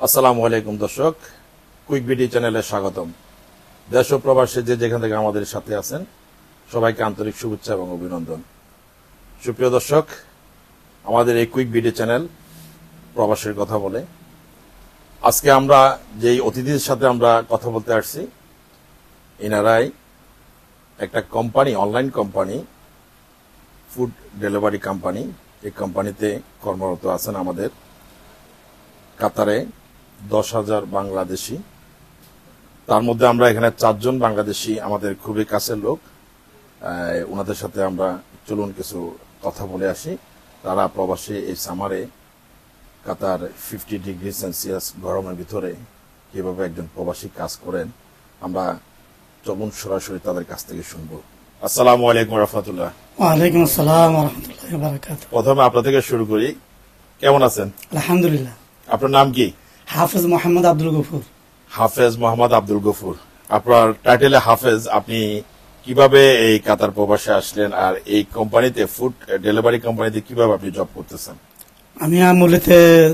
আসসালামু আলাইকুম দর্শক, কুইক বিডি চ্যানেলে স্বাগতম। দেশ ও প্রবাসে যে যেখান থেকে আমাদের সাথে আছেন সবাইকে আন্তরিক শুভেচ্ছা এবং অভিনন্দন। সুপ্রিয় দর্শক, আমাদের এই কুইক বিডি চ্যানেল প্রবাসের কথা বলে। আজকে আমরা যেই অতিথির সাথে আমরা কথা বলতে আসছি, এনারাই একটা company, online company, food delivery company. এই কোম্পানিতে কর্মরত আছেন আমাদের কাতারে 10,000 বাংলাদেশি। তার মধ্যে আমরা এখানে 4 জন বাংলাদেশি আমাদের খুবই কাছের লোক। ওনাদের সাথে আমরা চলুন কিছু কথা বলে আসি। তারা প্রবাসী এই সামারে কাতার 50 ডিগ্রি সেলসিয়াস গরমের ভিতরে কিভাবে একজন প্রবাসী কাজ করেন, আমরা চলুন সরাসরি তাদের কাছ থেকে শুনবো। আসসালামু আলাইকুম রহমতুল্লাহ। ওয়ালাইকুম আসসালাম ওয়া রাহমাতুল্লাহি ওয়া বারাকাতুহু। প্রথমে আপনার থেকে শুরু করি, কেমন আছেন? আলহামদুলিল্লাহ। আপনার নাম কি? হাফেজ মোহাম্মদ আব্দুল গফুর। হাফেজ মোহাম্মদ আব্দুল গফুর। আপনার টাইটেলে হাফেজ, আপনি কিভাবে এই কাতার প্রবাসে আসলেন, আর এই কোম্পানিতে, ফুড ডেলিভারি কোম্পানিতে কিভাবে আপনি জব করতেছেন? আমি মূলত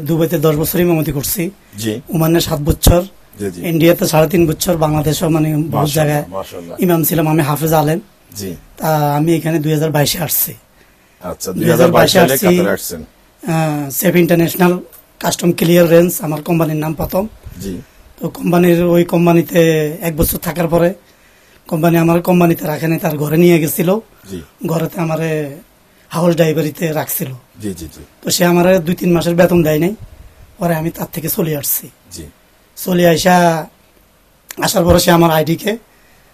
দুবাইতে 10 বছর ইমামতি করছি। জি। ওমানে 7 বছর, জি জি। ইন্ডিয়াতে 3.5 বছর, বাংলাদেশও মানে বহু জায়গায় মাশাআল্লাহ। ইমাম ছিলাম। আমি হাফেজ আলেম। জি। তা আমি এখানে 2022-এ আসছি। আচ্ছা, 2022 সালে কাতারে আসছেন। Safe international custom clear range আমার কোম্পানির নাম প্রথম। জি। তো ওই কোম্পানিতে 1 বছর থাকার পরে কোম্পানি আমার কোম্পানিতে রাখে নাই, তার ঘরে নিয়ে গেছিল। জি। ঘরেতে আমারে হাউস ড্রাইভারিতে রাখছিল। জি জি জি। তো সে আমার 2-3 মাসের বেতন দেয় নাই। পরে আমি তার থেকে চলে আসছি। জি। চলে আসার পরে সে আমার আইডিকে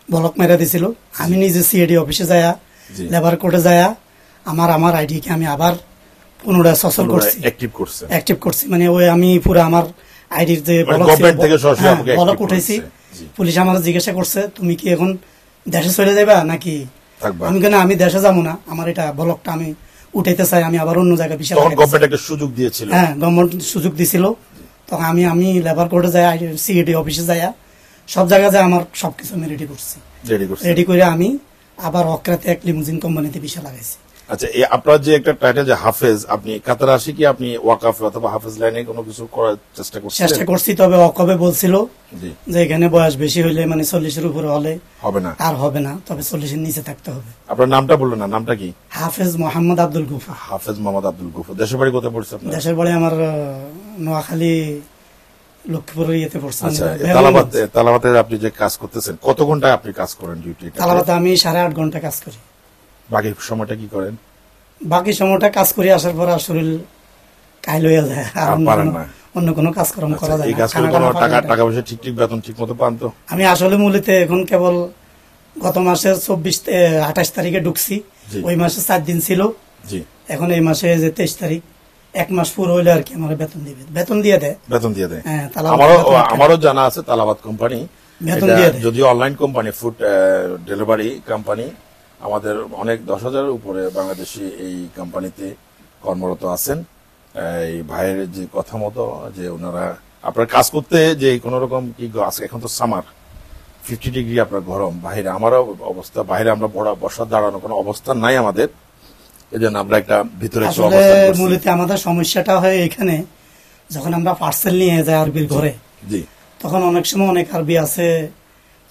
ব্লক মেরে দিছিল। আমি নিজে সিএডি অফিসে যায়া, লেবার কোর্টে যায়া আমার আইডিকে আমি আবার পুনরায় সচল করছি, অ্যাক্টিভ করছি। মানে ওই আমি পুরো আমার আইডির যে ব্লক উঠেছি। পুলিশ আমার জিজ্ঞাসা করছে, তুমি কি এখন দেশে চলে যাবা নাকি? আমি কেন, আমি দেশে যাবো না, আমার এটা ব্লকটা আমি উঠাইতে চাই, আমি আবার অন্য জায়গায় বিষয়। গভর্নমেন্ট একটা সুযোগ দিয়েছিল। হ্যাঁ, গভর্নমেন্ট সুযোগ দিছিল। তখন আমি লেবার কোর্টে যাই, সিএডি অফিসে যাই, সব জায়গায় যাই, আমার সবকিছু আমি রেডি করছি। রেডি করে আমি আবার অক্রাতে এক লিমুজিন কোম্পানিতে বিষয় লাগাইছি। আচ্ছা, আপনার যে একটা টাইটেল যে হাফেজ, আপনি কাতার আসি কি আপনি ওয়াকাফ অথবা হাফেজ লাইনে কোনো কিছু করার চেষ্টা করছি? তবে ওয়াকফে বলছিল যে এখানে বয়স বেশি হইলে, মানে 40-এর উপরে হলে হবে না, তবে 40-এর নিচে থাকতে হবে। আপনার নামটা বললেন না, নামটা কি? হাফেজ মোহাম্মদ আব্দুল গফুর। হাফেজ মোহাম্মদ আব্দুল গফুর। দেশের বাড়ি কোথায় পড়ছে আপনার? দেশের বাড়ি আমার নোয়াখালী, লক্ষ্মীপুরের ইয়েতে পড়ছে। আচ্ছা, তালাবাতে আপনি যে কাজ করতেছেন, কত ঘন্টায় আপনি কাজ করেন ডিউটি? তালাবাতে আমি 8.5 ঘন্টা কাজ করি। বাকি সময়টা কি করেন? বাকি সময়টা কাজ করি, আসার পর শরীর কাইল হয়ে যায়, আর অন্য কোনো কাজকর্ম করা যায় না। টাকা পয়সা ঠিক বেতন ঠিক মতো পান তো? আমি আসলে মূলত এখন কেবল গত মাসের 28 তারিখে ঢুকছি। ওই মাসে 4 দিন ছিল। এখন এই মাসে যে 23 তারিখ, 1 মাস পুরো হইলে আর কি আমার বেতন দিয়ে দেয়। হ্যাঁ, আমারও জানা আছে তালাবাত কোম্পানি বেতন দিয়ে দেয়। যদিও online company, food delivery company, আমাদের অনেক 10,000-এর উপরে বাংলাদেশি এই কোম্পানিতে কর্মরত আছেন। এই ভাইয়ের যে কথা মতো যে ওনারা আপনার কাজ করতে যে কোন রকম কি, এখন তো সামার, 50 ডিগ্রি আপনার গরম, বাইরে আমারও অবস্থা, বাইরে আমরা বসার দাঁড়ানো কোনো অবস্থা নাই আমাদের। এই জন্য আমরা একটা ভিতরে মূলত আমাদের সমস্যাটা হয় এখানে, যখন আমরা পার্সেল নিয়ে যাই আরবির ঘরে, তখন অনেক সময় অনেক আরবি আছে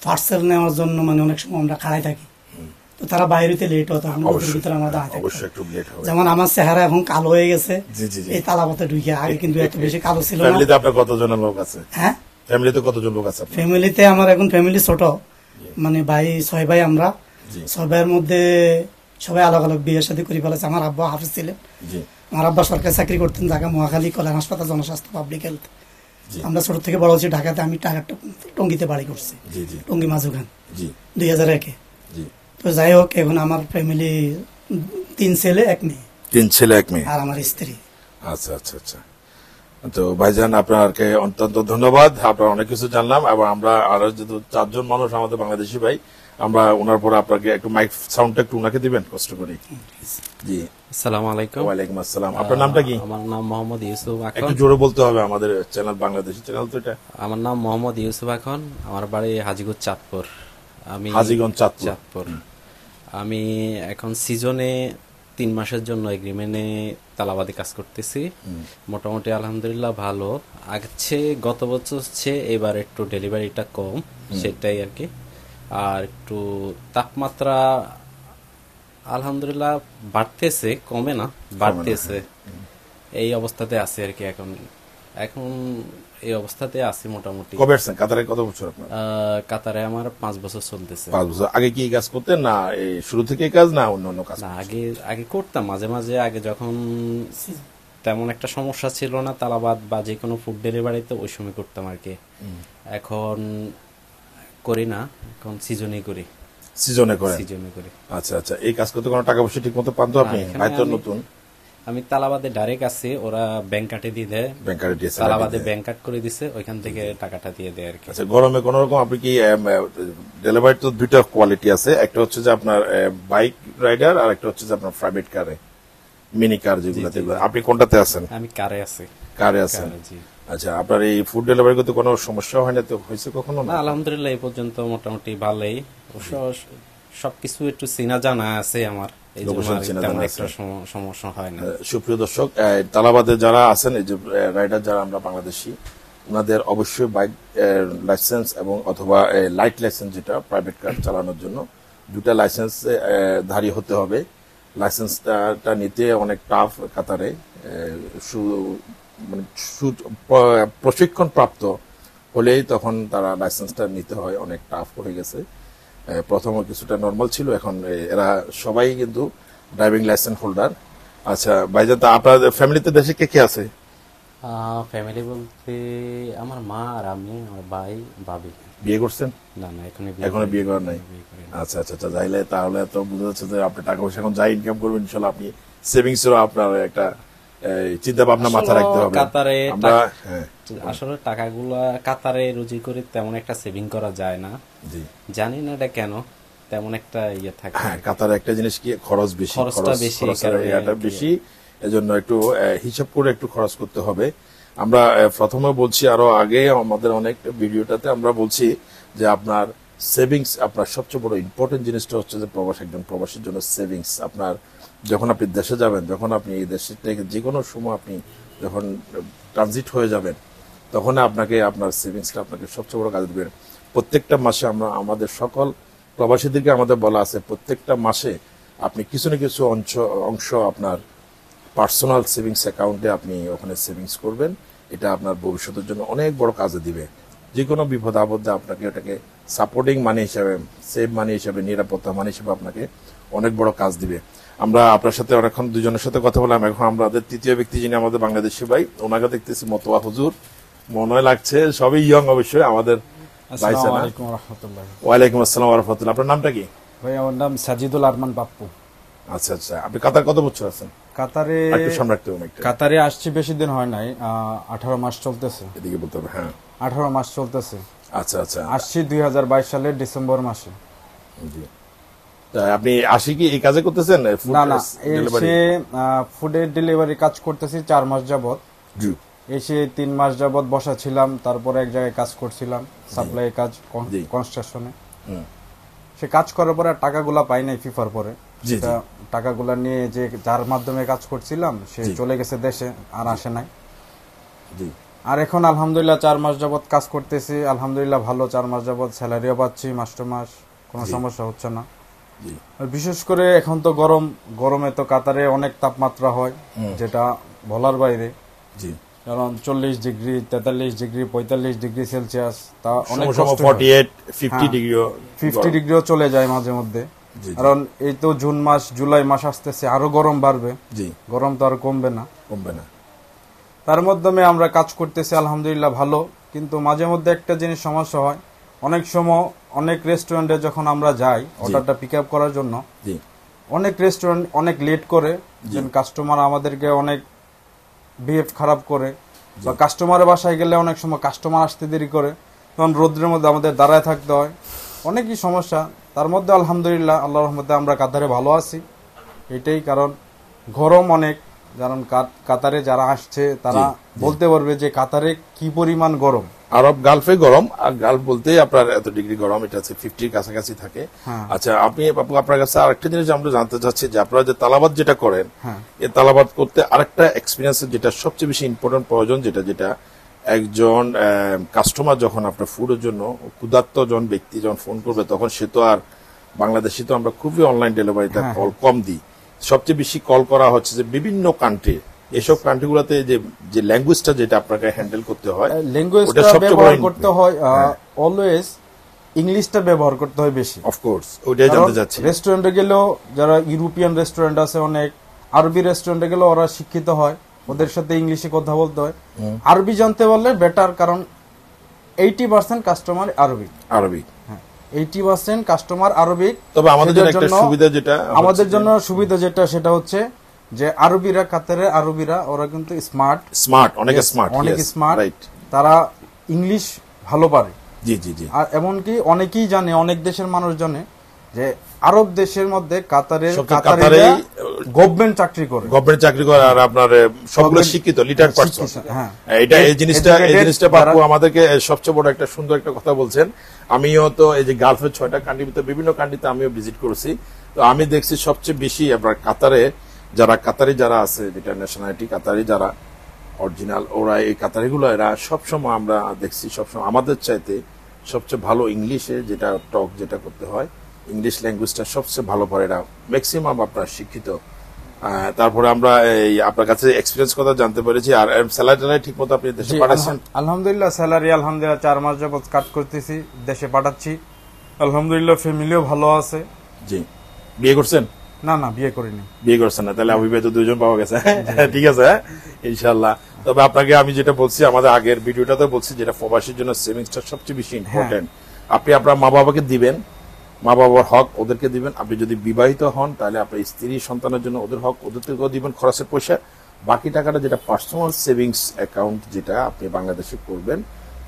পার্সেল নেওয়ার জন্য, মানে অনেক সময় আমরা খাড়াই থাকি। তো তারা বাইরেতে লেট হতো, যেমন আমার চেহারা এখন কালো হয়ে গেছে এই তালাবাতে ঢুকে। আগে কিন্তু এত বেশি কালো ছিল না। আপনার কতজন লোক আছে? হ্যাঁ, ফ্যামিলিতে কতজন লোক আছে? ফ্যামিলিতে আমার এখন ফ্যামিলি ছোট, মানে 6 ভাই আমরা। 6 ভাইয়ের মধ্যে সবাই আলাদা আলাদা বিয়ের সাথে করে ফেলেছে। আমার আব্বা হাফেজ ছিলেন। আমার আব্বা সরকারি চাকরি করতেন ঢাকা মহাখালী কল্যাণ হাসপাতাল, জনস্বাস্থ্য, পাবলিক হেলথ। আমরা ছোট থেকে বড় হচ্ছি ঢাকাতে। আমি টঙ্গিতে বাড়ি করছি, টঙ্গি মাজুখান, 2001-এ। তো যাই হোক, এখন আমার ফ্যামিলি 3 ছেলে 1 মেয়ে। 3 ছেলে 1 মেয়ে আর আমার স্ত্রী। আচ্ছা আচ্ছা আচ্ছা। তো ভাইজান, আপনাকে অত্যন্ত ধন্যবাদ। আপনার অনেক কিছু জানলাম। এবং আমরা আরো যেহেতু 4 জন মানুষ আমাদের বাংলাদেশি ভাই, আমরা ওনার পরে আপনাকে একটু মাইক সাউন্ডটা একটু ওনাকে দিবেন কষ্ট করে। জি। আসসালামু আলাইকুম। ওয়ালাইকুম আসসালাম। আপনার নামটা কি? আমার নাম মোহাম্মদ ইউসুফ আখন। একটু জোরে বলতে হবে, আমাদের চ্যানেল বাংলাদেশি চ্যানেল তো এটা। আমার নাম মোহাম্মদ ইউসুফ আখন। আমার বাড়ি হাজীগঞ্জ চাঁদপুর। হাজীগঞ্জ চাঁদপুর। আমি এখন সিজনে 3 মাসের জন্য এগ্রিমেন্টে তালাবাদে কাজ করতেছি। মোটামুটি আলহামদুলিল্লাহ ভালো আগছে, গত বছর চেয়ে এবার একটু ডেলিভারিটা কম, সেটাই আর কি। আর একটু তাপমাত্রা আলহামদুলিল্লাহ বাড়তেছে, কমে না, বাড়তেছে। এই অবস্থাতে আছে আর কি। এখন এখন এই অবস্থাতে আছি মোটামুটি। কবে আসছেন কাতারে? কত বছর আপনার? কাতারে আমার 5 বছর চলতেছে। 5 বছর। আগে কি এই কাজ করতেন, না এই শুরু থেকে এই কাজ, না অন্য অন্য কাজ? না, আগে আগে করতাম মাঝে মাঝে। আগে যখন তেমন একটা সমস্যা ছিল না তালাবাদ বা যে কোনো ফুড ডেলিভারিতে, ওই সময় করতাম আর কি। এখন করি না, এখন সিজনে করি। সিজনে করেন? সিজনে করি। আচ্ছা আচ্ছা। এই কাজ করতে কোনো টাকা পয়সা ঠিক মতো পান তো আপনি? এখানে ভাই তো আমি- নতুন। আমি তালাবাদে ডাইরেক্ট আছি, ওরা ব্যাংক কাটে দিয়ে দেয়। ব্যাংক কার্ডে দিয়েছেন? তালাবাদে ব্যাংক কাট করে দিছে, ওইখান থেকে টাকাটা দিয়ে দেয় আর কি। আচ্ছা, গরমে কোন রকম আপনি কি ডেলিভারি তো দুইটা কোয়ালিটি আছে, একটা হচ্ছে যে আপনার বাইক রাইডার, আর একটা হচ্ছে যে আপনার প্রাইভেট কারে, মিনি কার যেগুলোতে। আপনি কোনটাতে আছেন? আমি কারে আছি। কারে আছেন? কারে, জি। আচ্ছা, আপনার এই ফুড ডেলিভারি করতে কোনো সমস্যা হয় না তো? হয়েছে কখনো? না, আলহামদুলিল্লাহ এই পর্যন্ত মোটামুটি ভালোই। অবশ্য সবকিছু একটু চেনা জানা আছে আমার, এই জন্য লোকেশন আর চেনা তেমন জানা একটা আছে। সমস্যা হয় না। সুপ্রিয় দর্শক, তালাবাদে যারা আছেন, এই যে রাইডার যারা আমরা বাংলাদেশি, ওনাদের অবশ্যই বাইক লাইসেন্স এবং অথবা লাইট লাইসেন্স, যেটা প্রাইভেট কার চালানোর জন্য, দুটা লাইসেন্স ধারী হতে হবে। লাইসেন্সটা নিতে অনেক টাফ কাতারে। মানে প্রশিক্ষণ প্রাপ্ত হলেই তখন তারা লাইসেন্সটা নিতে হয়, অনেক টাফ হয়ে গেছে। প্রথমে কিছুটা নর্মাল ছিল, এখন এরা সবাই কিন্তু ড্রাইভিং লাইসেন্স হোল্ডার। আচ্ছা ভাইজান, তা আপনার ফ্যামিলিতে দেশে কে কে আছে? ফ্যামিলি বলতে আমার মা আর আমি, আমার ভাই, ভাবি। বিয়ে করছেন? না না, এখনো এখনো বিয়ে করেন নাই? বিয়ে করিনি। আচ্ছা আচ্ছা আচ্ছা। তাহলে তো বোঝা যাচ্ছে যে আপনি টাকা পয়সা এখন যাই ইনকাম করবেন, ইনশাল্লাহ আপনি সেভিংস এরও আপনার একটা চিন্তা ভাবনা মাথা আসলে রাখতে হবে। কাতারে আমরা হ্যাঁ, আসলে টাকাগুলা কাতারে রুজি করে তেমন একটা সেভিং করা যায় না। জি জানি না এটা কেন, তেমন একটা ইয়ে থাকে না। হ্যাঁ, কাতারে একটা জিনিস কি, খরচ বেশি, খরচটা বেশি, খরচের কারণে ইয়েটা আর কি। বেশি। এজন্য একটু হিসাব করে একটু খরচ করতে হবে। আমরা প্রথমে বলছি, আরো আগে আমাদের অনেক ভিডিওটাতে আমরা বলছি যে আপনার সেভিংস, আপনার সবচেয়ে বড় ইম্পর্টেন্ট জিনিসটা হচ্ছে যে একজন প্রবাসীর জন্য সেভিংস। আপনার যখন আপনি দেশে যাবেন, যখন আপনি এই দেশে থেকে যে কোনো সময় আপনি যখন ট্রানজিট হয়ে যাবেন, তখন আপনার সেভিংসটা আপনাকে সবচেয়ে বড় কাজে দেবেন। প্রত্যেকটা মাসে আমরা আমাদের সকল প্রবাসীদেরকে আমাদের বলা আছে, প্রত্যেকটা মাসে আপনি কিছু না কিছু অংশ আপনার পার্সোনাল সেভিংস অ্যাকাউন্টে আপনি ওখানে সেভিংস করবেন। এটা আপনার ভবিষ্যতের জন্য অনেক বড় কাজে দিবে। যে কোনো বিপদ আপদে আপনাকে ওটাকে সাপোর্টিং মানি হিসাবে, সেভ মানি হিসাবে, নিরাপত্তা মানি হিসাবে আপনাকে অনেক বড় কাজ দিবে। আমরা আপনার সাথে অনেকক্ষণ দুজনের সাথে কথা বললাম। এখন আমাদের তৃতীয় ব্যক্তি, যিনি আমাদের বাংলাদেশি ভাই, ওনাকে দেখতেছি মতোয়া হুজুর, মনে লাগছে সবই ইয়ং অবশ্যই আমাদের ভাই। আসসালামু আলাইকুম রহমতুল্লাহ। ওয়ালাইকুম আসসালাম ওয়া রাহমাতুল্লাহ। আপনার নামটা কি? ভাই আমার নাম সাজিদুল আরমান বাপ্পু। আচ্ছা আচ্ছা। আপনি কাতার কত বছর আছেন? কাতারে একটু সামনে রাখতে হবে একটা। কাতারে আসছি বেশি দিন হয় নাই, 18 মাস চলতেছে। এদিকে বলতে হবে, হ্যাঁ। 18 মাস চলতেছে। আচ্ছা আচ্ছা। আসছি 2022 সালের ডিসেম্বর মাসে। জি। তা আপনি আসি কি এই কাজে করতেছেন? ফুড না না, ডেলিভারি? এসে ফুডের ডেলিভারি কাজ করতেছি 4 মাস যাবত। জি এসে 3 মাস যাবত বসা ছিলাম, তারপরে এক জায়গায় কাজ করছিলাম, সাপ্লাই কাজ, জি। কনস্ট্রাকশনে। হুম। সে কাজ করার পরে আর টাকাগুলা পাই নাই ফিফার পরে। জি, সেটা টাকাগুলা নিয়ে যে যার মাধ্যমে কাজ করছিলাম সে জি। চলে গেছে দেশে, আর আসে নাই। জি আর এখন আলহামদুলিল্লাহ 4 মাস যাবত কাজ করতেছি, আলহামদুলিল্লাহ ভালো। 4 মাস যাবত স্যালারিও পাচ্ছি মাস টু মাস, কোনো জি। সমস্যা হচ্ছে না। জি আর বিশেষ করে এখন তো গরমে তো কাতারে অনেক তাপমাত্রা হয়, যেটা বলার বাইরে। জি। কারণ 40 ডিগ্রি, 43 ডিগ্রি, 45 ডিগ্রি সেলসিয়াস, তা অনেক সময় কষ্ট। 48 50 হ্যাঁ। ডিগ্রিও 50 ডিগ্রিও চলে যায় মাঝে মধ্যে। জি, জি। কারণ এই তো জুন মাস, জুলাই মাস আসতেছে, আরো গরম বাড়বে। জি, গরম তো আর কমবে না। কমবে না। তার মাধ্যমে আমরা কাজ করতেছি আলহামদুলিল্লাহ ভালো। কিন্তু মাঝে মধ্যে একটা জিনিস সমস্যা হয়, অনেক সময় অনেক রেস্টুরেন্টে যখন আমরা যাই অর্ডারটা পিক আপ করার জন্য, জি অনেক রেস্টুরেন্ট অনেক লেট করে, যেন কাস্টমার আমাদেরকে অনেক বিহেভ খারাপ করে, বা কাস্টমারের বাসায় গেলে অনেক সময় কাস্টমার আসতে দেরি করে, তখন রোদ্রের মধ্যে আমাদের দাঁড়ায় থাকতে হয়, অনেকই সমস্যা। তার মধ্যে আলহামদুলিল্লাহ আল্লাহর রহমতে আমরা কাতারে ভালো আছি। এটাই কারণ গরম অনেক, কারণ কাতারে যারা আসছে তারা বলতে পারবে যে কাতারে কি পরিমাণ গরম। আরব গালফে গরম, আর গালফ বলতে আপনার এত ডিগ্রি গরম, এটা হচ্ছে 50 কাছাকাছি থাকে। আচ্ছা, আপনি আপু আপনার কাছে আরেকটা জিনিস আমরা জানতে চাচ্ছি যে আপনারা যে তালাবাদ যেটা করেন, এই তালাবাদ করতে আরেকটা এক্সপিরিয়েন্স যেটা সবচেয়ে বেশি ইম্পর্টেন্ট প্রয়োজন, যেটা একজন কাস্টমার যখন আপনার ফুডের জন্য ক্ষুধার্ত জন ব্যক্তি যখন ফোন করবে, তখন সে তো আর বাংলাদেশে তো আমরা খুবই অনলাইন ডেলিভারিতে কল কম দিই, সবচেয়ে বেশি কল করা হচ্ছে যে বিভিন্ন কান্ট্রি, এসব কান্ট্রিগুলোতে যে ল্যাঙ্গুয়েজটা যেটা আপনাকে হ্যান্ডেল করতে হয়, ল্যাঙ্গুয়েজটা ব্যবহার করতে হয় অলওয়েজ ইংলিশটা ব্যবহার করতে হয় বেশি। অফকোর্স ওইটাই জানতে চাচ্ছি। রেস্টুরেন্টে গেলেও যারা ইউরোপিয়ান রেস্টুরেন্ট আছে, অনেক আরবি রেস্টুরেন্টে গেলেও ওরা শিক্ষিত হয়, ওদের সাথে ইংলিশে কথা বলতে হয়। আরবি জানতে পারলে বেটার, কারণ 80% কাস্টমার আরবি। 80% কাস্টমার আরবিক। তবে আমাদের জন্য একটা সুবিধা যেটা, আমাদের জন্য সুবিধা যেটা সেটা হচ্ছে যে আরবিরা, কাতারের আরবিরা ওরা কিন্তু স্মার্ট, অনেক স্মার্ট, তারা ইংলিশ ভালো পারে। জি জি জি। আর এমনকি অনেকেই জানে, অনেক দেশের মানুষ জানে যে আরব দেশের মধ্যে কাতারের গভর্নমেন্ট চাকরি করে, আর আপনার সবগুলো শিক্ষিত লিটার পারসন। এই জিনিসটা বাপু আমাদেরকে সবচেয়ে বড় একটা সুন্দর একটা কথা বলছেন। আমিও তো এই যে গালফের 6টা কান্ট্রির ভিতরে বিভিন্ন কান্ট্রিতে আমিও ভিজিট করেছি, তো আমি দেখছি সবচেয়ে বেশি আপনার কাতারি যারা আছে, যেটা ন্যাশনালিটি কাতারি যারা অরিজিনাল, ওরা এই কাতারিগুলো এরা সবসময় আমরা দেখছি সবসময় আমাদের চাইতে সবচেয়ে ভালো ইংলিশে যেটা টক যেটা করতে হয়, ইংলিশ ল্যাঙ্গুয়েজটা সবচেয়ে ভালো পারে এরা, ম্যাক্সিমাম আপনার শিক্ষিত। তারপরে আমরা এই আপনার কাছে এক্সপিরিয়েন্স কথা জানতে পেরেছি। আর স্যালারি ঠিক মতো আপনি দেশে পাঠাচ্ছেন? আলহামদুলিল্লাহ, স্যালারি আলহামদুলিল্লাহ 4 মাস যাবত কাট করতেছি, দেশে পাঠাচ্ছি আলহামদুলিল্লাহ। ফ্যামিলিও ভালো আছে। জি। বিয়ে করছেন? না, বিয়ে করিনি। বিয়ে করছেন না? তাহলে অভিবাহিত 2জন পাওয়া গেছে। ঠিক আছে, ইনশাল্লাহ। তবে আপনাকে আমি যেটা বলছি, আমাদের আগের ভিডিওটাতে বলছি, যেটা প্রবাসীর জন্য সেভিংসটা সবচেয়ে বেশি ইম্পর্টেন্ট। আপনি আপনার মা বাবাকে দিবেন, মা বাবার হক ওদেরকে দিবেন। আপনি যদি বিবাহিত হন তাহলে আপনার স্ত্রী সন্তানের জন্য ওদের হক ওদেরকেও দিবেন, খরচের পয়সা। বাকি টাকাটা যেটা পার্সোনাল সেভিংস অ্যাকাউন্ট, যেটা আপনি বাংলাদেশে করবেন,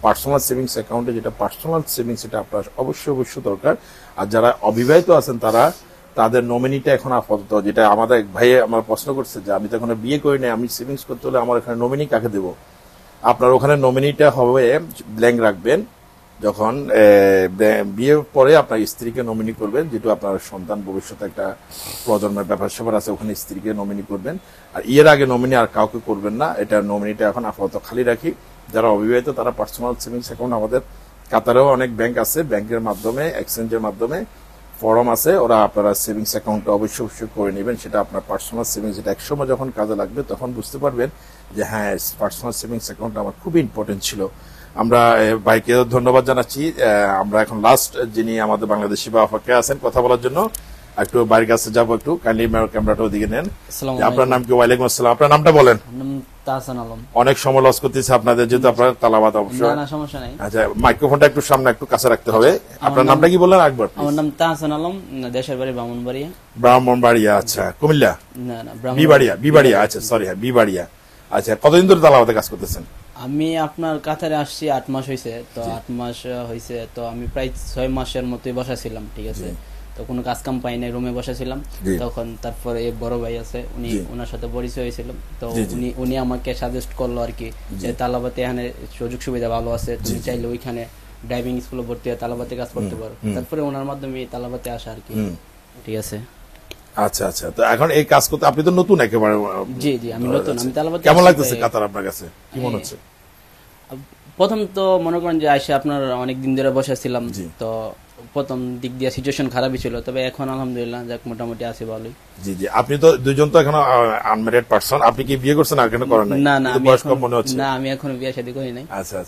পার্সোনাল সেভিংস অ্যাকাউন্টে যেটা পার্সোনাল সেভিংস, এটা আপনার অবশ্যই দরকার। আর যারা অবিবাহিত আছেন তারা তাদের নমিনিটা এখন আপাতত, যেটা আমাদের এক ভাই আমার প্রশ্ন করছে যে আমি তো এখন বিয়ে করি নাই, আমি সেভিংস করতে হলে আমার এখানে নমিনি কাকে দেবো? আপনার ওখানে নমিনিটা হবে ব্ল্যাঙ্ক রাখবেন। যখন বিয়ের পরে আপনার স্ত্রীকে নমিনি করবেন, যেহেতু আপনার সন্তান ভবিষ্যতে একটা প্রজন্মের ব্যাপার স্যাপার আছে, ওখানে স্ত্রীকে নমিনি করবেন। আর এর আগে নমিনি আর কাউকে করবেন না। এটা নমিনিটা এখন আপাতত খালি রাখি। যারা অবিবাহিত তারা পার্সোনাল সেভিংস অ্যাকাউন্ট, আমাদের কাতারেও অনেক ব্যাংক আছে, ব্যাংকের মাধ্যমে, এক্সচেঞ্জের মাধ্যমে ফরম আছে, ওরা আপনারা সেভিংস অ্যাকাউন্টটা অবশ্যই করে নেবেন। সেটা আপনার পার্সোনাল সেভিংস, এটা একসময় যখন কাজে লাগবে তখন বুঝতে পারবেন যে হ্যাঁ, পার্সোনাল সেভিংস অ্যাকাউন্টটা আমার খুবই ইম্পর্টেন্ট ছিল। আমরা ভাইকে ধন্যবাদ জানাচ্ছি। আমরা এখন লাস্ট যিনি আমাদের বাংলাদেশি বা অপেক্ষা আছেন কথা বলার জন্য, একটু বাড়ির কাছে যাবো, একটু কাইন্ডলি ক্যামেরাটা ওদিকে নেন। আপনার নাম কি? ওয়ালাইকুম আসসালাম। আপনার নামটা বলেন। অনেক সময় লস করতেছে আপনাদের, যেহেতু আপনার তালাবাদ অবশ্যই। আচ্ছা, মাইক্রোফোনটা একটু সামনে একটু কাছে রাখতে হবে। আপনার নামটা কি বললেন একবার? আমার নাম তাহসান আলম, দেশের বাড়ি ব্রাহ্মণবাড়িয়া। ব্রাহ্মণবাড়িয়া, আচ্ছা। কুমিল্লা? বিবাড়িয়া। আচ্ছা, সরি, হ্যাঁ, বিবাড়িয়া। আচ্ছা, কতদিন ধরে তালাবাদে কাজ করতেছেন? আমি আপনার কাতারে আসছি 8 মাস হয়েছে। তো 8 মাস হয়েছে, তো আমি প্রায় 6 মাসের মতোই বসাছিলাম, ঠিক আছে। তো কোনো কাজ কাম পাই নাই, রুমে বসেছিলাম। তখন তারপরে বড় ভাই আছে, উনি ওনার সাথে পরিচয় হয়েছিল। তো উনি আমাকে সাজেস্ট করলো আর কি, যে তালাবাতে এখানে সুযোগ সুবিধা ভালো আছে, তুমি চাইলে ওইখানে ড্রাইভিং স্কুলে ভর্তি হয়ে তালাবাতে কাজ করতে পারো। তারপরে ওনার মাধ্যমে তালাবাতে আসা আর কি, ঠিক আছে। আচ্ছা, তো এখন এই কাজ করতে আপনি তো নতুন একেবারে? জি, আমি নতুন। আমি তালাবাতে। কেমন লাগতেছে কাতার আপনার কাছে? কি মনে হচ্ছে? প্রথম তো মনে করেন যে আইসা আপনার অনেক দিন ধরে বসেছিলাম, তো প্রথম দিক দিয়ে সিচুয়েশন খারাপই ছিল, তবে এখন আলহামদুলিল্লাহ যাক মোটামুটি আছে ভালোই। জি। আপনি তো দুজন তো এখনো আনম্যারিড পারসন, আপনি কি বিয়ে করছেন? আর কেন করেন নাই? না, বয়স কম মনে হচ্ছে। না, আমি এখনো বিয়ে শাদী করি নাই। আচ্ছা।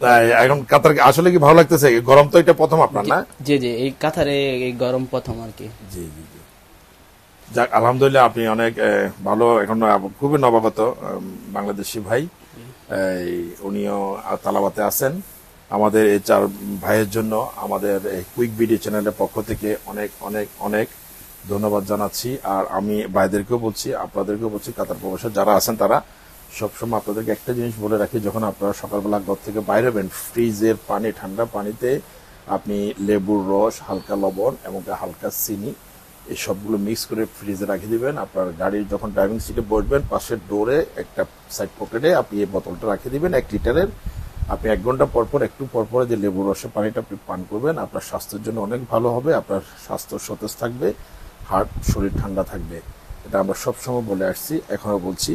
তাই এখন কাতার আসলে কি ভালো লাগতেছে? গরম তো এটা প্রথম আপনার, না? জি, এই কাতারে এই গরম প্রথম আর কি। জি। যাক, আলহামদুলিল্লাহ আপনি অনেক ভালো, এখন খুবই নবাগত বাংলাদেশি ভাই, উনিও তালাবাতে আছেন। আমাদের এই 4 ভাইয়ের জন্য আমাদের কুইক ভিডিও চ্যানেলের পক্ষ থেকে অনেক অনেক অনেক ধন্যবাদ জানাচ্ছি। আর আমি ভাইদেরকেও বলছি, আপনাদেরকেও বলছি, কাতার প্রবাসী যারা আছেন তারা সবসময় আপনাদেরকে একটা জিনিস বলে রাখি, যখন আপনারা সকালবেলা ঘর থেকে বাইরে হবেন, ফ্রিজের পানি, ঠান্ডা পানিতে আপনি লেবুর রস, হালকা লবণ এবং হালকা চিনি, এই সবগুলো মিক্স করে ফ্রিজে রাখে দিবেন। আপনার গাড়ির যখন ড্রাইভিং সিটে বসবেন, পাশের ডোরে একটা সাইড পকেটে আপনি এই বোতলটা রাখে দিবেন 1 লিটারের। আপনি 1 ঘন্টা পর পর একটু পর পর যে লেবুর রসের পানিটা আপনি পান করবেন, আপনার স্বাস্থ্যের জন্য অনেক ভালো হবে, আপনার স্বাস্থ্য সতেজ থাকবে, হার্ট শরীর ঠান্ডা থাকবে। এটা আমরা সবসময় বলে আসছি, এখনো বলছি।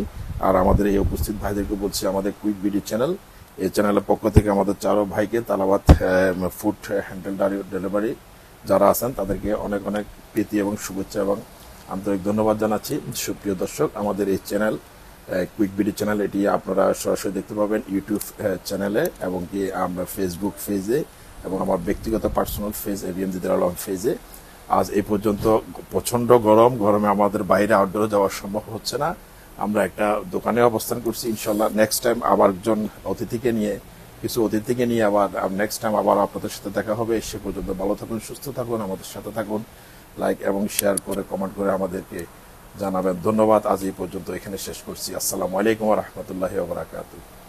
আর আমাদের এই উপস্থিত ভাইদেরকে বলছি, আমাদের কুইক বিডি চ্যানেল, এই চ্যানেলের পক্ষ থেকে আমাদের 4 ভাইকে তালাবাদ ফুড হ্যান্ডেল ডেলিভারি যারা আছেন তাদেরকে অনেক অনেক প্রীতি এবং শুভেচ্ছা এবং আন্তরিক ধন্যবাদ জানাচ্ছি। সুপ্রিয় দর্শক, আমাদের এই চ্যানেল কুইক বিডি চ্যানেল, এটি আপনারা সরাসরি দেখতে পাবেন ইউটিউব চ্যানেলে এবং কি আমরা ফেসবুক পেজে এবং আমার ব্যক্তিগত পার্সোনাল পেজ এবিএম দিদার আলম পেজে। আজ এই পর্যন্ত প্রচন্ড গরমে আমাদের বাইরে আউটডোরে যাওয়া সম্ভব হচ্ছে না। আমরা একটা দোকানে অবস্থান করছি। ইনশাল্লাহ নেক্সট টাইম আবার কিছু অতিথিকে নিয়ে আবার নেক্সট টাইম আবার আপনাদের সাথে দেখা হবে। সে পর্যন্ত ভালো থাকুন, সুস্থ থাকুন, আমাদের সাথে থাকুন। লাইক এবং শেয়ার করে কমেন্ট করে আমাদেরকে জানাবেন। ধন্যবাদ। আজ এই পর্যন্ত এখানে শেষ করছি। আসসালামু আলাইকুম ওয়া রাহমাতুল্লাহি ওয়া বারাকাতুহু।